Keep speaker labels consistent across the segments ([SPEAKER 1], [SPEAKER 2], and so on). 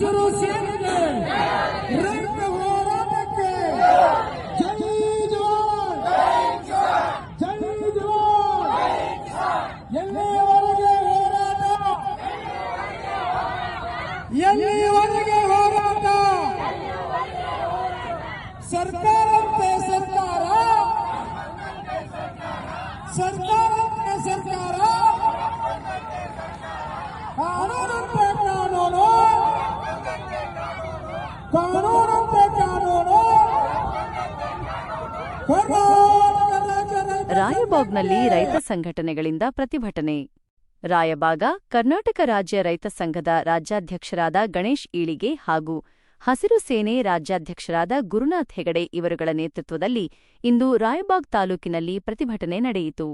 [SPEAKER 1] ಹಸಿರು ಸೇನೆಗೆ ರೈತ ಹೋರಾಟಕ್ಕೆ ಜೈ ಜವಾನ್ ಜೈ ಜವಾನ್. ಎಲ್ಲಿವರೆಗೆ ಹೋರಾಟ, ಎಲ್ಲಿವರೆಗೆ ಹೋರಾಟ. ಸರ್ಕಾರಂತೆ ಸರ್ಕಾರ, ಸರ್ಕಾರಂತೆ ಸರ್ಕಾರ, ಕಾನೂನಂತೆ ಕಾನೂನು, ಕಾನೂನಂತೆ ಕಾನೂನು.
[SPEAKER 2] ರಾಯಬಾಗ್ನಲ್ಲಿ ರೈತ ಸಂಘಟನೆಗಳಿಂದ ಪ್ರತಿಭಟನೆ. ರಾಯಬಾಗ ಕರ್ನಾಟಕ ರಾಜ್ಯ ರೈತ ಸಂಘದ ರಾಜ್ಯಾಧ್ಯಕ್ಷರಾದ ಗಣೇಶ್ ಈಳಿಗೆ ಹಾಗೂ ಹಸಿರು ಸೇನೆ ರಾಜ್ಯಾಧ್ಯಕ್ಷರಾದ ಗುರುನಾಥ್ ಹೆಗಡೆ ಇವರುಗಳ ನೇತೃತ್ವದಲ್ಲಿ ಇಂದು ರಾಯಬಾಗ್ ತಾಲೂಕಿನಲ್ಲಿ ಪ್ರತಿಭಟನೆ ನಡೆಯಿತು.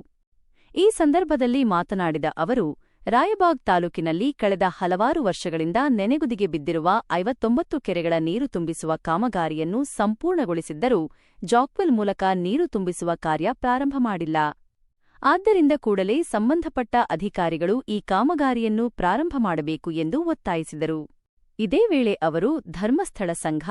[SPEAKER 2] ಈ ಸಂದರ್ಭದಲ್ಲಿ ಮಾತನಾಡಿದ ಅವರು, ರಾಯಬಾಗ್ ತಾಲೂಕಿನಲ್ಲಿ ಕಳೆದ ಹಲವಾರು ವರ್ಷಗಳಿಂದ ನೆನೆಗುದಿಗೆ ಬಿದ್ದಿರುವ 59 ಕೆರೆಗಳ ನೀರು ತುಂಬಿಸುವ ಕಾಮಗಾರಿಯನ್ನು ಸಂಪೂರ್ಣಗೊಳಿಸಿದ್ದರೂ ಜಾಕ್ವೆಲ್ ಮೂಲಕ ನೀರು ತುಂಬಿಸುವ ಕಾರ್ಯ ಪ್ರಾರಂಭ ಮಾಡಿಲ್ಲ. ಆದ್ದರಿಂದ ಕೂಡಲೇ ಸಂಬಂಧಪಟ್ಟ ಅಧಿಕಾರಿಗಳು ಈ ಕಾಮಗಾರಿಯನ್ನು ಪ್ರಾರಂಭ ಮಾಡಬೇಕು ಎಂದು ಒತ್ತಾಯಿಸಿದರು. ಇದೇ ವೇಳೆ ಅವರು Dharmasthala Sangha,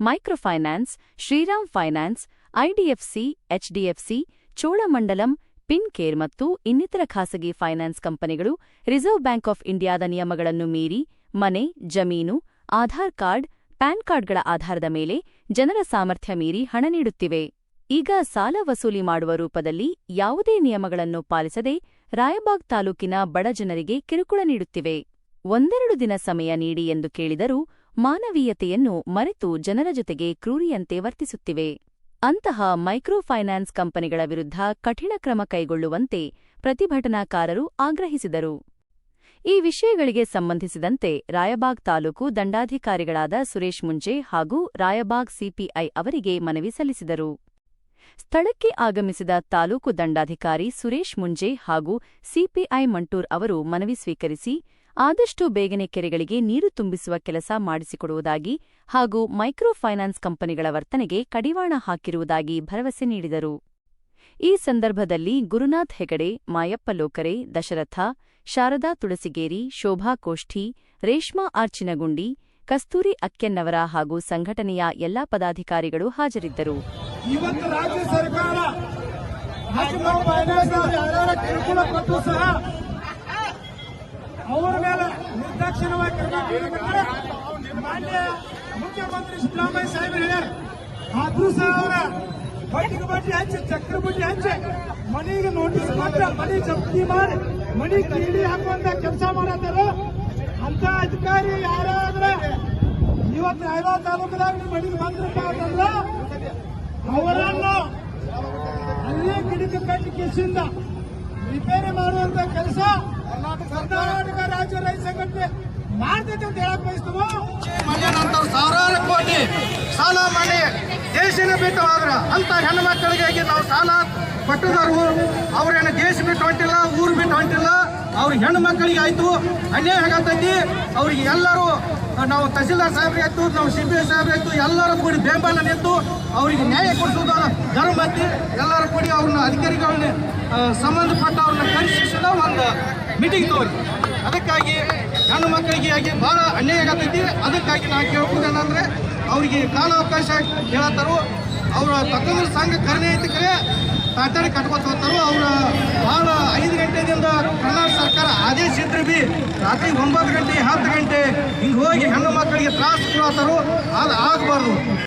[SPEAKER 2] microfinance, Shriram finance, IDFC, HDFC, Cholamandalam, Fincare ಮತ್ತು ಇನ್ನಿತರ ಖಾಸಗಿ ಫೈನಾನ್ಸ್ ಕಂಪನಿಗಳು ರಿಸರ್ವ್ ಬ್ಯಾಂಕ್ ಆಫ್ ಇಂಡಿಯಾದ ನಿಯಮಗಳನ್ನು ಮೀರಿ ಮನೆ, ಜಮೀನು, ಆಧಾರ್ ಕಾರ್ಡ್, ಪ್ಯಾನ್ ಕಾರ್ಡ್ಗಳ ಆಧಾರದ ಮೇಲೆ ಜನರ ಸಾಮರ್ಥ್ಯ ಮೀರಿ ಹಣ ನೀಡುತ್ತಿವೆ. ಈಗ ಸಾಲ ವಸೂಲಿ ಮಾಡುವ ರೂಪದಲ್ಲಿ ಯಾವುದೇ ನಿಯಮಗಳನ್ನು ಪಾಲಿಸದೆ ರಾಯಬಾಗ್ ತಾಲೂಕಿನ ಬಡ ಜನರಿಗೆ ಕಿರುಕುಳ ನೀಡುತ್ತಿವೆ. ಒಂದೆರಡು ದಿನ ಸಮಯ ನೀಡಿ ಎಂದು ಕೇಳಿದರೂ ಮಾನವೀಯತೆಯನ್ನು ಮರೆತು ಜನರ ಜೊತೆಗೆ ಕ್ರೂರಿಯಂತೆ ವರ್ತಿಸುತ್ತಿವೆ. ಅಂತಹ ಮೈಕ್ರೋ ಫೈನಾನ್ಸ್ ಕಂಪನಿಗಳ ವಿರುದ್ಧ ಕಠಿಣ ಕ್ರಮ ಕೈಗೊಳ್ಳುವಂತೆ ಪ್ರತಿಭಟನಾಕಾರರು ಆಗ್ರಹಿಸಿದರು. ಈ ವಿಷಯಗಳಿಗೆ ಸಂಬಂಧಿಸಿದಂತೆ ರಾಯಬಾಗ್ ತಾಲೂಕು ದಂಡಾಧಿಕಾರಿಗಳಾದ ಸುರೇಶ್ ಮುಂಜೆ ಹಾಗೂ ರಾಯಬಾಗ್ ಸಿಪಿಐ ಅವರಿಗೆ ಮನವಿ ಸಲ್ಲಿಸಿದರು. ಸ್ಥಳಕ್ಕೆ ಆಗಮಿಸಿದ ತಾಲೂಕು ದಂಡಾಧಿಕಾರಿ ಸುರೇಶ್ ಮುಂಜೆ ಹಾಗೂ ಸಿಪಿಐ ಮಂಟೂರ್ ಅವರು ಮನವಿ ಸ್ವೀಕರಿಸಿ ಆದಷ್ಟು ಬೇಗನೆ ಕೆರೆಗಳಿಗೆ ನೀರು ತುಂಬಿಸುವ ಕೆಲಸ ಮಾಡಿಸಿಕೊಡುವುದಾಗಿ ಹಾಗೂ ಮೈಕ್ರೋ ಫೈನಾನ್ಸ್ ಕಂಪನಿಗಳ ವರ್ತನೆಗೆ ಕಡಿವಾಣ ಹಾಕಿರುವುದಾಗಿ ಭರವಸೆ ನೀಡಿದರು. ಈ ಸಂದರ್ಭದಲ್ಲಿ ಗುರುನಾಥ್ ಹೆಗಡೆ, ಮಾಯಪ್ಪ ಲೋಕರೆ, ದಶರಥ, ಶಾರದಾ ತುಳಸಿಗೇರಿ, ಶೋಭಾ ಕೋಷ್ಠಿ, ರೇಷ್ಮಾ ಆರ್ಚಿನಗುಂಡಿ, ಕಸ್ತೂರಿ ಅಕ್ಕೆನ್ನವರ ಹಾಗೂ ಸಂಘಟನೆಯ ಎಲ್ಲಾ ಪದಾಧಿಕಾರಿಗಳು ಹಾಜರಿದ್ದರು.
[SPEAKER 1] ಇವತ್ತು ರಾಜ್ಯ ಸರ್ಕಾರ ಕಿರುಕುಳ ಕೊಟ್ಟು ಸಹ ಅವರ ಮೇಲೆ ನಿರ್ದಾಕ್ಷಿಣ್ಯವಾಗಿ ಕ್ರಮ ಕೈಗೊಳ್ಳಬೇಕಂದ್ರೆ ಮಾನ್ಯ ಮುಖ್ಯಮಂತ್ರಿ ಸಿದ್ದರಾಮಯ್ಯ ಸಾಹೇಬರು ಹೇಳ್ಯಾರ. ಆದ್ರೂ ಸಹ ಅವರ ಬಡ್ಡಿಗೆ ಬಡ್ಡಿ ಹಂಚಿ, ಚಕ್ರ ಬಡ್ಡಿ ಹಂಚಿ, ಮನೆಗೆ ನೋಟಿಸ್ ಮಾತ್ರ ಮನೆ ಜಪ್ತಿ ಮಾಡಿ ಮನೆ ಕಿಡಿ ಹಾಕುವಂತ ಕೆಲಸ ಮಾಡತ್ತಾರ. ಅಂತ ಅಧಿಕಾರಿ ಯಾರಾದ್ರೆ ಇವತ್ತು ರಾಯಬಾಗ್ ತಾಲೂಕದಾಗ ಮನೆಗೆ ಬಂದ್ರಪ್ಪ ಅಂತಂದ್ರ ಅವರನ್ನು ಅಲ್ಲೇ ಗಿಡಕ್ಕೆ ಕಟ್ಟಿ ಕೇಸಿಂದ ರಿಪೇರಿ ಮಾಡುವಂತ ಕೆಲಸ ಕರ್ನಾಟಕ ರಾಜ್ಯ ರೈತ ಸಂಘಟನೆ ಮಾಡ್ತೈತೆ ಅಂತ ಹೇಳಕ್ ಬಯಸ್ತೇವೆ.
[SPEAKER 3] ನಂತರ ಸಾವಿರಾರು ಕೋಟಿ ಸಾಲ ಮಾಡಿ ದೇಶನ ಬಿಟ್ಟು ಹೋದ್ರ ಅಂತ ಹೆಣ್ಣು ಮಕ್ಕಳಿಗಾಗಿ ನಾವು ಸಾಲ ಕೊಟ್ಟಿದ್ರು. ಅವ್ರೇನು ದೇಶ ಬಿಟ್ಟು ಹೊಂಟಿಲ್ಲ, ಊರು ಬಿಟ್ಟು ಹೊಂಟಿಲ್ಲ. ಅವ್ರಿಗೆ ಹೆಣ್ಣು ಮಕ್ಕಳಿಗೆ ಆಯ್ತು ಅನ್ಯಾಯ ಆಗತೈತಿ. ಅವ್ರಿಗೆ ಎಲ್ಲರೂ ನಾವು ತಹಸೀಲ್ದಾರ್ ಸಾಹೇಬ್ರಿಗೆ ಆಯ್ತು, ನಾವು ಸಿಪಿಐ ಸಾಹೇಬ್ರಿಗೆ ಆಯ್ತು, ಎಲ್ಲರೂ ಕೂಡಿ ಬೆಂಬಲ ನಿಂತು ಅವರಿಗೆ ನ್ಯಾಯ ಕೊಡಿಸೋದು ಧರ್ಮ ಐತಿ. ಎಲ್ಲರೂ ಕೂಡಿ ಅವ್ರನ್ನ ಅಧಿಕಾರಿಗಳನ್ನ ಸಂಬಂಧಪಟ್ಟ ಅವ್ರನ್ನ ಕರೆಸಿದ ಒಂದು ಮೀಟಿಂಗ್ ತೋರಿ. ಅದಕ್ಕಾಗಿ ಹೆಣ್ಣು ಮಕ್ಕಳಿಗೆ ಆಗಿ ಭಾಳ ಅನ್ಯಾಯ ಆಗತೈತಿ. ಅದಕ್ಕಾಗಿ ನಾವು ಕೇಳ್ಬೋದೇನಂದ್ರೆ ಅವರಿಗೆ ಕಾಲಾವಕಾಶ ಹೇಳತ್ತಾರು. ಅವರ ತಕ್ಕಂದ್ರೆ ಸಂಘ ಕರೆನೇ ಐತಿ, ಕರೆ ತಾತಾಡಿ ಕಟ್ಕೊತ ಹೋಗ್ತಾರೋ. ಅವ್ರ ಭಾಳ 5 ಗಂಟೆದಿಂದ ಕರ್ನಾಟಕ ಸರ್ಕಾರ ಆದೇಶ ಇದ್ರೆ ಬಿ ರಾತ್ರಿ 9 ಗಂಟೆ 10 ಗಂಟೆ ಹಿಂಗೆ ಹೋಗಿ ಹೆಣ್ಣು ಮಕ್ಕಳಿಗೆ ತ್ರಾಸ ಕೊಡತ್ತಾರೋ. ಅದು ಆಗಬಾರ್ದು.